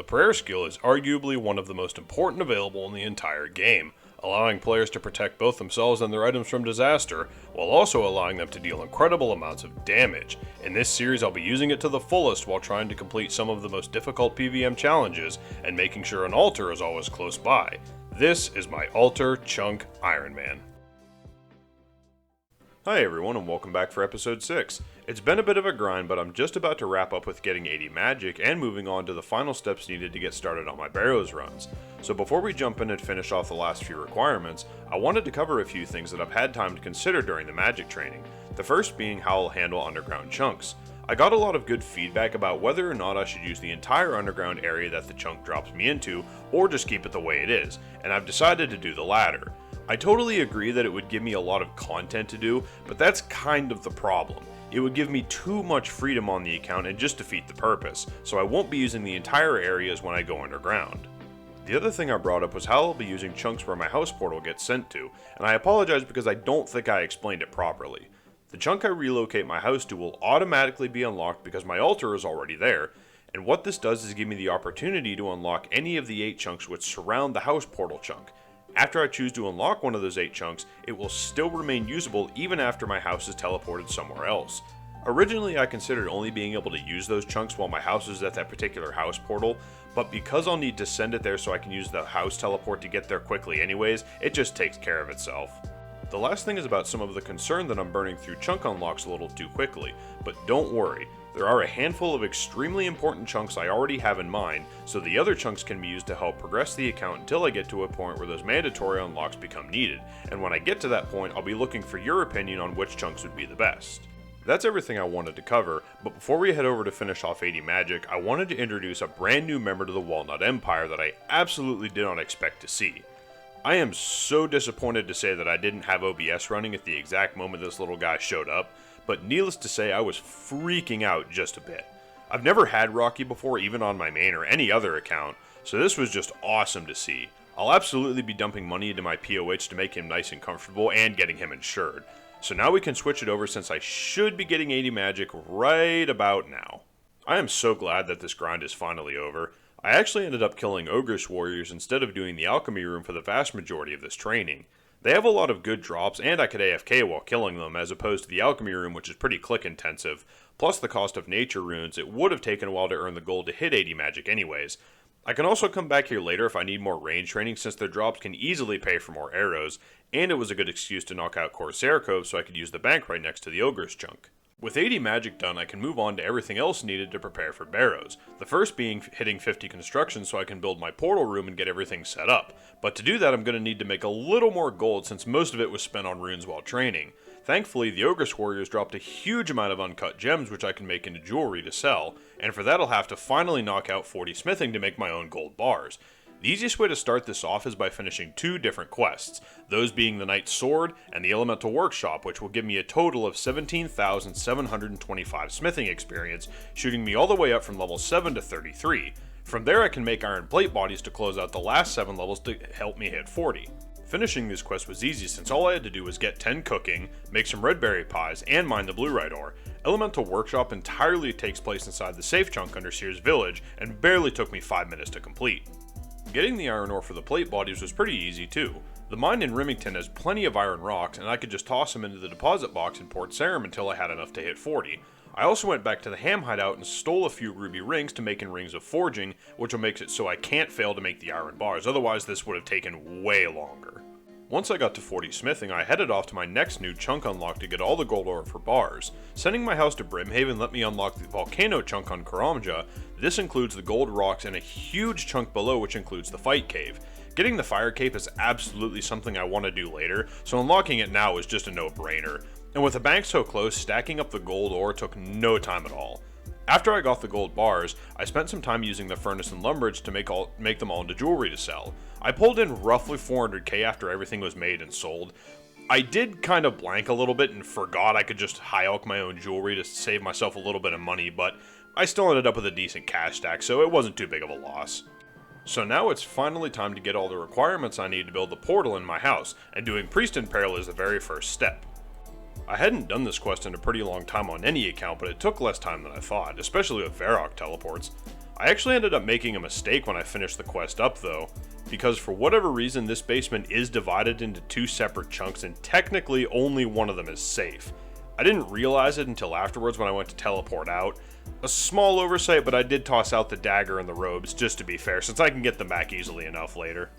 the prayer skill is arguably one of the most important available in the entire game, allowing players to protect both themselves and their items from disaster, while also allowing them to deal incredible amounts of damage. In this series I'll be using it to the fullest while trying to complete some of the most difficult PvM challenges and making sure an altar is always close by. This is my altar chunk Ironman. Hi everyone and welcome back for episode 6. It's been a bit of a grind, but I'm just about to wrap up with getting 80 magic and moving on to the final steps needed to get started on my Barrows runs. So before we jump in and finish off the last few requirements, I wanted to cover a few things that I've had time to consider during the magic training. The first being how I'll handle underground chunks. I got a lot of good feedback about whether or not I should use the entire underground area that the chunk drops me into, or just keep it the way it is, and I've decided to do the latter. I totally agree that it would give me a lot of content to do, but that's kind of the problem. It would give me too much freedom on the account and just defeat the purpose, so I won't be using the entire areas when I go underground. The other thing I brought up was how I'll be using chunks where my house portal gets sent to, and I apologize because I don't think I explained it properly. The chunk I relocate my house to will automatically be unlocked because my altar is already there, and what this does is give me the opportunity to unlock any of the 8 chunks which surround the house portal chunk. After I choose to unlock one of those 8 chunks, it will still remain usable even after my house is teleported somewhere else. Originally I considered only being able to use those chunks while my house is at that particular house portal, but because I'll need to send it there so I can use the house teleport to get there quickly anyways, it just takes care of itself. The last thing is about some of the concern that I'm burning through chunk unlocks a little too quickly, but don't worry. There are a handful of extremely important chunks I already have in mind, so the other chunks can be used to help progress the account until I get to a point where those mandatory unlocks become needed, and when I get to that point I'll be looking for your opinion on which chunks would be the best. That's everything I wanted to cover, but before we head over to finish off 80 magic, I wanted to introduce a brand new member to the Walnut Empire that I absolutely did not expect to see. I am so disappointed to say that I didn't have OBS running at the exact moment this little guy showed up, but needless to say I was freaking out just a bit. I've never had Rocky before, even on my main or any other account, so this was just awesome to see. I'll absolutely be dumping money into my POH to make him nice and comfortable and getting him insured. So now we can switch it over since I should be getting 80 magic right about now. I am so glad that this grind is finally over. I actually ended up killing Ogrish Warriors instead of doing the Alchemy Room for the vast majority of this training. They have a lot of good drops, and I could AFK while killing them, as opposed to the Alchemy Room, which is pretty click intensive, plus the cost of nature runes. It would have taken a while to earn the gold to hit 80 magic anyways. I can also come back here later if I need more range training, since their drops can easily pay for more arrows, and it was a good excuse to knock out Corsair Cove so I could use the bank right next to the Ogre's chunk. With 80 magic done, I can move on to everything else needed to prepare for Barrows, the first being hitting 50 construction so I can build my portal room and get everything set up. But to do that I'm going to need to make a little more gold since most of it was spent on runes while training. Thankfully, the Ogrish Warriors dropped a huge amount of uncut gems which I can make into jewelry to sell, and for that I'll have to finally knock out 40 smithing to make my own gold bars. The easiest way to start this off is by finishing 2 different quests, those being the Knight's Sword and the Elemental Workshop, which will give me a total of 17,725 smithing experience, shooting me all the way up from level 7 to 33. From there I can make iron plate bodies to close out the last 7 levels to help me hit 40. Finishing this quest was easy since all I had to do was get 10 cooking, make some red berry pies, and mine the blue-rite ore. Elemental Workshop entirely takes place inside the safe chunk under Seer's Village, and barely took me 5 minutes to complete. Getting the iron ore for the plate bodies was pretty easy too. The mine in Remington has plenty of iron rocks, and I could just toss them into the deposit box in Port Sarim until I had enough to hit 40. I also went back to the ham hideout and stole a few ruby rings to make in rings of forging, which will make it so I can't fail to make the iron bars, otherwise this would have taken way longer. Once I got to 40 smithing, I headed off to my next new chunk unlock to get all the gold ore for bars. Sending my house to Brimhaven let me unlock the volcano chunk on Karamja. This includes the gold rocks and a huge chunk below which includes the fight cave. Getting the fire cape is absolutely something I want to do later, so unlocking it now is just a no-brainer. And with the bank so close, stacking up the gold ore took no time at all. After I got the gold bars, I spent some time using the furnace and lumberage to make them all into jewelry to sell. I pulled in roughly 400k after everything was made and sold. I did kind of blank a little bit and forgot I could just high elk my own jewelry to save myself a little bit of money, but I still ended up with a decent cash stack, so it wasn't too big of a loss. So now it's finally time to get all the requirements I need to build the portal in my house, and doing Priest in Peril is the very first step. I hadn't done this quest in a pretty long time on any account, but it took less time than I thought, especially with Varrock teleports. I actually ended up making a mistake when I finished the quest up though, because for whatever reason this basement is divided into 2 separate chunks and technically only one of them is safe. I didn't realize it until afterwards when I went to teleport out. A small oversight, but I did toss out the dagger and the robes just to be fair, since I can get them back easily enough later.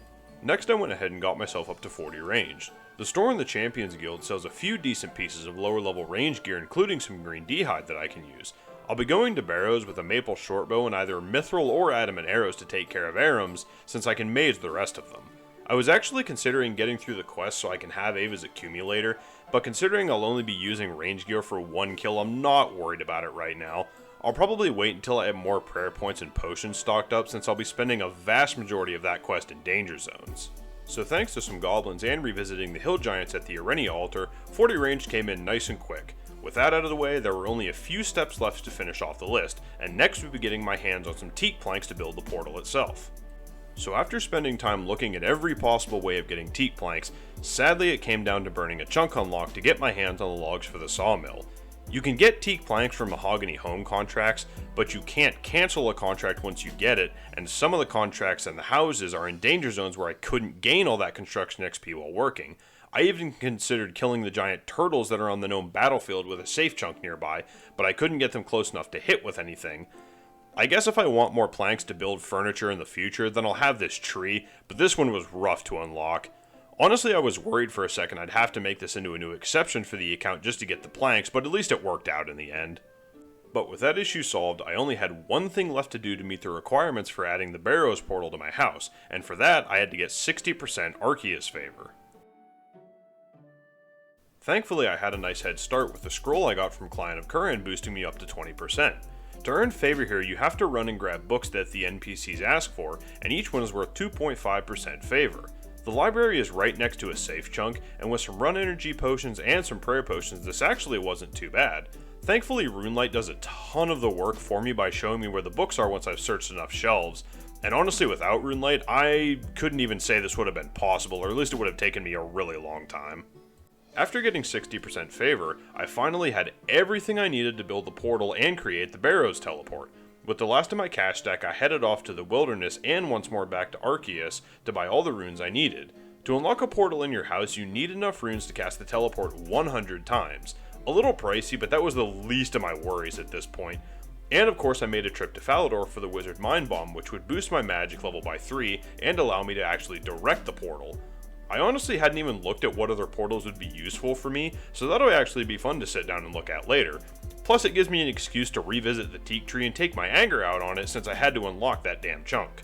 Next I went ahead and got myself up to 40 ranged. The store in the Champions Guild sells a few decent pieces of lower level range gear, including some green d'hide that I can use. I'll be going to Barrows with a maple shortbow and either mithril or adamant arrows to take care of Arams, since I can mage the rest of them. I was actually considering getting through the quest so I can have Ava's accumulator, but considering I'll only be using range gear for 1 kill, I'm not worried about it right now. I'll probably wait until I have more prayer points and potions stocked up, since I'll be spending a vast majority of that quest in danger zones. So thanks to some goblins and revisiting the hill giants at the Arenia altar, 40 range came in nice and quick. With that out of the way, there were only a few steps left to finish off the list, and next we'll be getting my hands on some teak planks to build the portal itself. So after spending time looking at every possible way of getting teak planks, sadly it came down to burning a chunk unlock to get my hands on the logs for the sawmill. You can get teak planks from mahogany home contracts, but you can't cancel a contract once you get it, and some of the contracts and the houses are in danger zones where I couldn't gain all that construction XP while working. I even considered killing the giant turtles that are on the gnome battlefield with a safe chunk nearby, but I couldn't get them close enough to hit with anything. I guess if I want more planks to build furniture in the future, then I'll have this tree, but this one was rough to unlock. Honestly, I was worried for a second I'd have to make this into a new exception for the account just to get the planks, but at least it worked out in the end. But with that issue solved, I only had one thing left to do to meet the requirements for adding the Barrows portal to my house, and for that I had to get 60% Arceus favor. Thankfully I had a nice head start with the scroll I got from Client of Curran boosting me up to 20%. To earn favor here, you have to run and grab books that the NPCs ask for, and each one is worth 2.5% favor. The library is right next to a safe chunk, and with some run energy potions and some prayer potions, this actually wasn't too bad. Thankfully, Runelight does a ton of the work for me by showing me where the books are once I've searched enough shelves, and honestly without Runelight, I couldn't even say this would have been possible, or at least it would have taken me a really long time. After getting 60% favor, I finally had everything I needed to build the portal and create the Barrows teleport. With the last of my cash stack, I headed off to the wilderness and once more back to Arceus to buy all the runes I needed. To unlock a portal in your house, you need enough runes to cast the teleport 100 times. A little pricey, but that was the least of my worries at this point. And of course I made a trip to Falador for the Wizard Mind Bomb, which would boost my magic level by 3 and allow me to actually direct the portal. I honestly hadn't even looked at what other portals would be useful for me, so that'll actually be fun to sit down and look at later. Plus it gives me an excuse to revisit the teak tree and take my anger out on it since I had to unlock that damn chunk.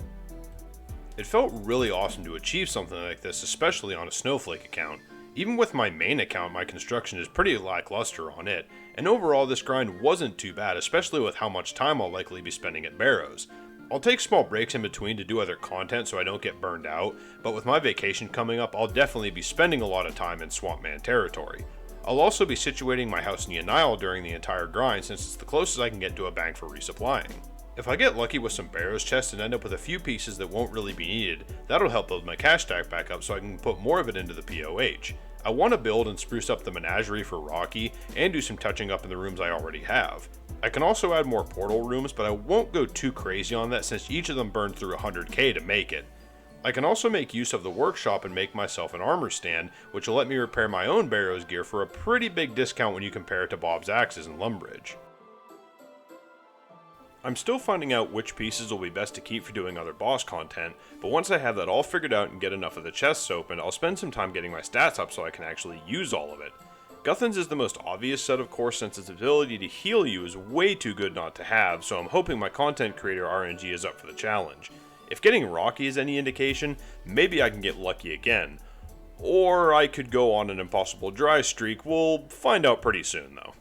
It felt really awesome to achieve something like this, especially on a Snowflake account. Even with my main account, my construction is pretty lackluster on it, and overall this grind wasn't too bad, especially with how much time I'll likely be spending at Barrows. I'll take small breaks in between to do other content so I don't get burned out, but with my vacation coming up, I'll definitely be spending a lot of time in Swampman territory. I'll also be situating my house near Nile during the entire grind since it's the closest I can get to a bank for resupplying. If I get lucky with some Barrows chests and end up with a few pieces that won't really be needed, that'll help build my cash stack back up so I can put more of it into the POH. I want to build and spruce up the menagerie for Rocky and do some touching up in the rooms I already have. I can also add more portal rooms, but I won't go too crazy on that since each of them burned through 100k to make it. I can also make use of the workshop and make myself an armor stand, which will let me repair my own Barrows gear for a pretty big discount when you compare it to Bob's Axes in Lumbridge. I'm still finding out which pieces will be best to keep for doing other boss content, but once I have that all figured out and get enough of the chests open, I'll spend some time getting my stats up so I can actually use all of it. Guthan's is the most obvious set of course since its ability to heal you is way too good not to have, so I'm hoping my content creator RNG is up for the challenge. If getting Rocky is any indication, maybe I can get lucky again. Or I could go on an impossible dry streak, we'll find out pretty soon though.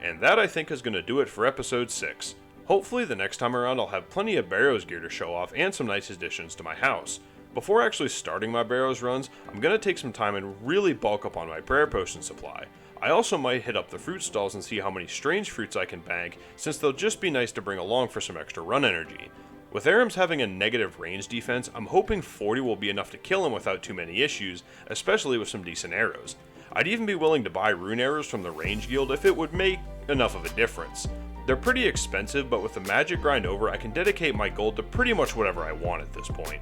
And that I think is going to do it for episode 6. Hopefully the next time around I'll have plenty of Barrows gear to show off and some nice additions to my house. Before actually starting my Barrows runs, I'm going to take some time and really bulk up on my prayer potion supply. I also might hit up the fruit stalls and see how many strange fruits I can bank, since they'll just be nice to bring along for some extra run energy. With Arams having a negative range defense, I'm hoping 40 will be enough to kill him without too many issues, especially with some decent arrows. I'd even be willing to buy rune arrows from the range guild if it would make enough of a difference. They're pretty expensive, but with the magic grind over, I can dedicate my gold to pretty much whatever I want at this point.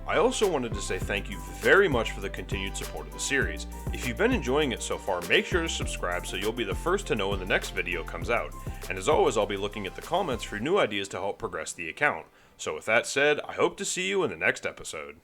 I also wanted to say thank you very much for the continued support of the series. If you've been enjoying it so far, make sure to subscribe so you'll be the first to know when the next video comes out. And as always, I'll be looking at the comments for new ideas to help progress the account. So with that said, I hope to see you in the next episode.